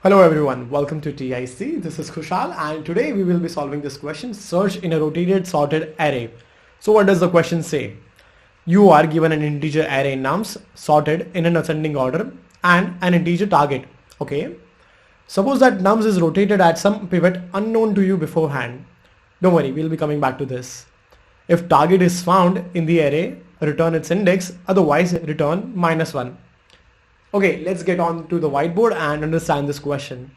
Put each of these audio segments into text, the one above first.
Hello everyone, welcome to TIC. This is Kushal and today we will be solving this question, search in a rotated sorted array. So what does the question say? You are given an integer array nums sorted in an ascending order and an integer target. Okay. Suppose that nums is rotated at some pivot unknown to you beforehand. Don't worry, we'll be coming back to this. If target is found in the array, return its index, otherwise return -1. Okay, let's get on to the whiteboard and understand this question.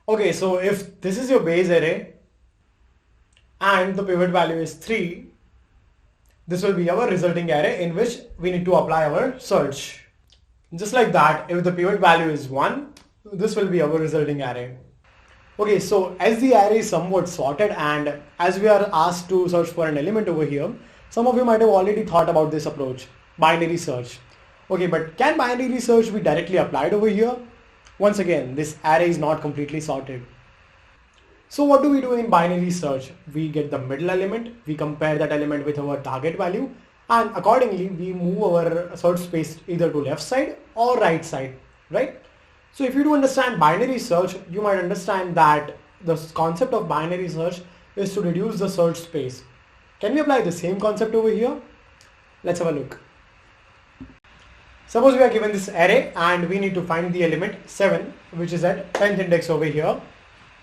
Okay, so if this is your base array and the pivot value is 3, this will be our resulting array in which we need to apply our search. Just like that, if the pivot value is 1, this will be our resulting array. Okay, so as the array is somewhat sorted and as we are asked to search for an element over here, some of you might have already thought about this approach, binary search. Okay, but can binary search be directly applied over here? Once again, this array is not completely sorted. So what do we do in binary search? We get the middle element, we compare that element with our target value, and accordingly we move our search space either to left side or right side, right? So if you do understand binary search, you might understand that the concept of binary search is to reduce the search space. Can we apply the same concept over here? Let's have a look. Suppose we are given this array and we need to find the element 7, which is at 10th index over here.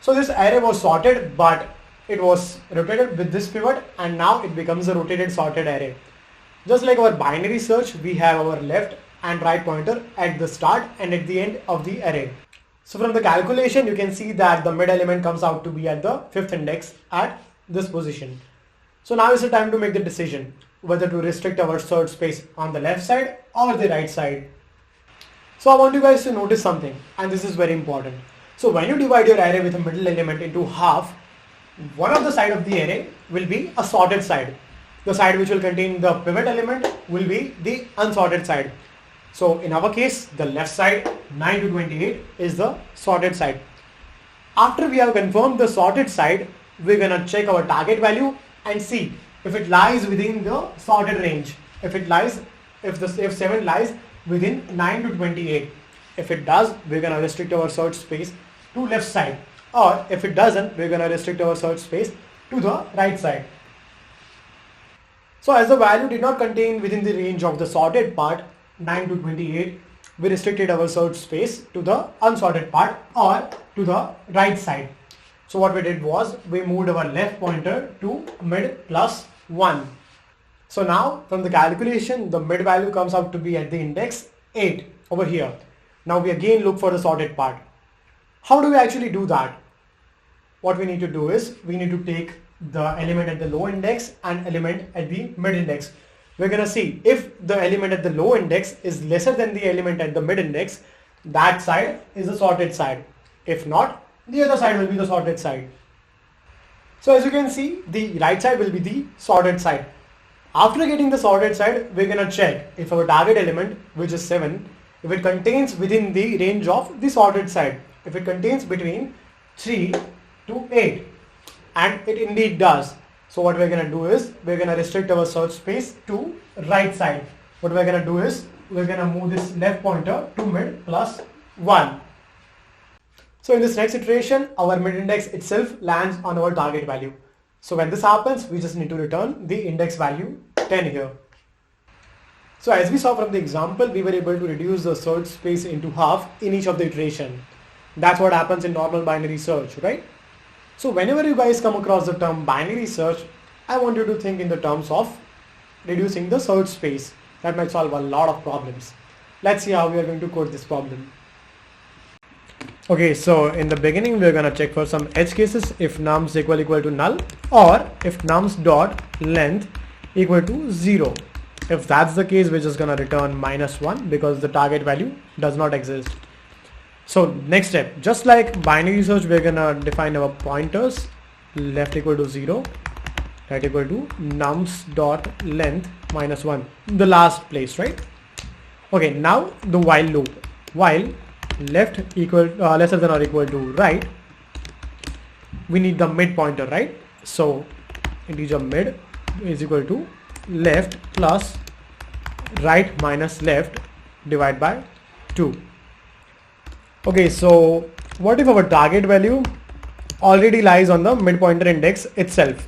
So this array was sorted, but it was rotated with this pivot and now it becomes a rotated sorted array. Just like our binary search, we have our left and right pointer at the start and at the end of the array. So from the calculation, you can see that the mid element comes out to be at the 5th index at this position. So now is the time to make the decision whether to restrict our search space on the left side or the right side. So I want you guys to notice something, and this is very important. So when you divide your array with a middle element into half, one of the side of the array will be a sorted side. The side which will contain the pivot element will be the unsorted side. So in our case, the left side 9 to 28 is the sorted side. After we have confirmed the sorted side, we're gonna check our target value and see if it lies within the sorted range. If 7 lies within 9 to 28. If it does, we're gonna restrict our search space to left side. Or if it doesn't, we're gonna restrict our search space to the right side. So as the value did not contain within the range of the sorted part 9 to 28, we restricted our search space to the unsorted part or to the right side. So what we did was we moved our left pointer to mid plus 1. So now from the calculation, the mid value comes out to be at the index 8 over here. Now we again look for the sorted part. How do we actually do that? What we need to do is we need to take the element at the low index and element at the mid index. We're going to see if the element at the low index is lesser than the element at the mid index, that side is the sorted side. If not, the other side will be the sorted side. So as you can see, the right side will be the sorted side. After getting the sorted side, we're going to check if our target element, which is 7, if it contains within the range of the sorted side. If it contains between 3 to 8, and it indeed does. So what we're going to do is we're going to restrict our search space to right side. What we're going to do is we're going to move this left pointer to mid plus 1. So in this next iteration, our mid index itself lands on our target value. So when this happens, we just need to return the index value 10 here. So as we saw from the example, we were able to reduce the search space into half in each of the iteration. That's what happens in normal binary search, right? So whenever you guys come across the term binary search, I want you to think in the terms of reducing the search space. That might solve a lot of problems. Let's see how we are going to code this problem. Okay, so in the beginning we're gonna check for some edge cases if nums equal to null or if nums dot length equal to 0. If that's the case, we're just gonna return -1 because the target value does not exist. So next step, just like binary search, we're gonna define our pointers, left equal to 0, right equal to nums dot length -1, the last place, right? Okay, now the while loop. While left equal lesser than or equal to right, we need the mid pointer, right? So integer mid is equal to left plus right minus left divided by 2. Okay, so what if our target value already lies on the mid pointer index itself?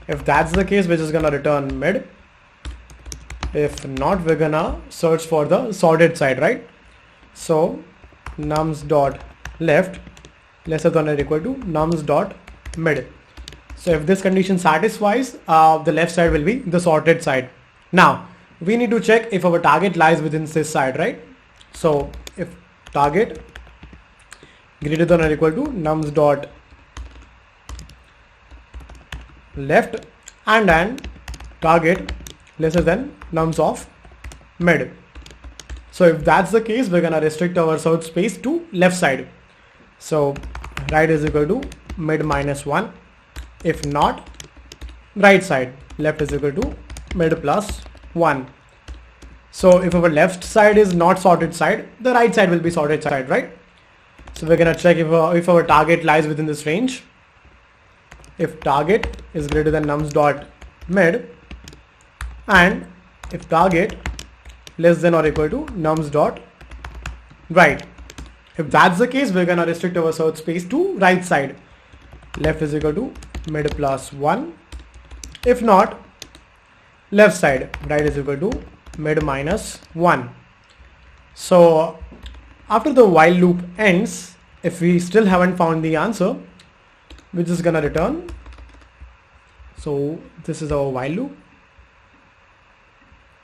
If that's the case, we're just gonna return mid. If not, we're gonna search for the sorted side, right? So nums dot left lesser than or equal to nums dot mid. So if this condition satisfies, the left side will be the sorted side. Now we need to check if our target lies within this side, right? So if target greater than or equal to nums dot left and then target lesser than nums of mid. So if that's the case, we're gonna restrict our search space to left side. So right is equal to mid minus 1. If not, right side left is equal to mid plus 1. So if our left side is not sorted side, the right side will be sorted side, right? So we're gonna check if our target lies within this range. If target is greater than nums dot mid and if target less than or equal to nums dot right. If that's the case, we're gonna restrict our search space to right side. Left is equal to mid plus 1. If not, left side right is equal to mid minus 1. So after the while loop ends, if we still haven't found the answer, we're just gonna return. So this is our while loop.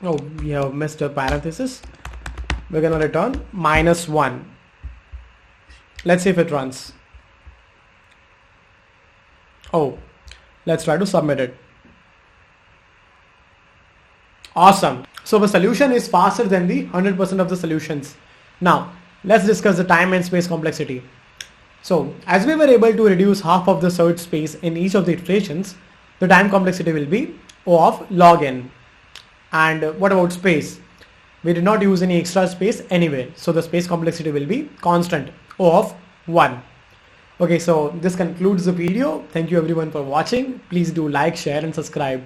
Oh, we have missed a parenthesis. We're gonna return minus 1. Let's see if it runs. Oh, let's try to submit it. Awesome. So the solution is faster than the 100% of the solutions. Now let's discuss the time and space complexity. So as we were able to reduce half of the search space in each of the iterations, the time complexity will be O of log n. And what about space? We did not use any extra space anyway, so the space complexity will be constant, O of 1. Okay, so this concludes the video. Thank you everyone for watching. Please do like, share and subscribe.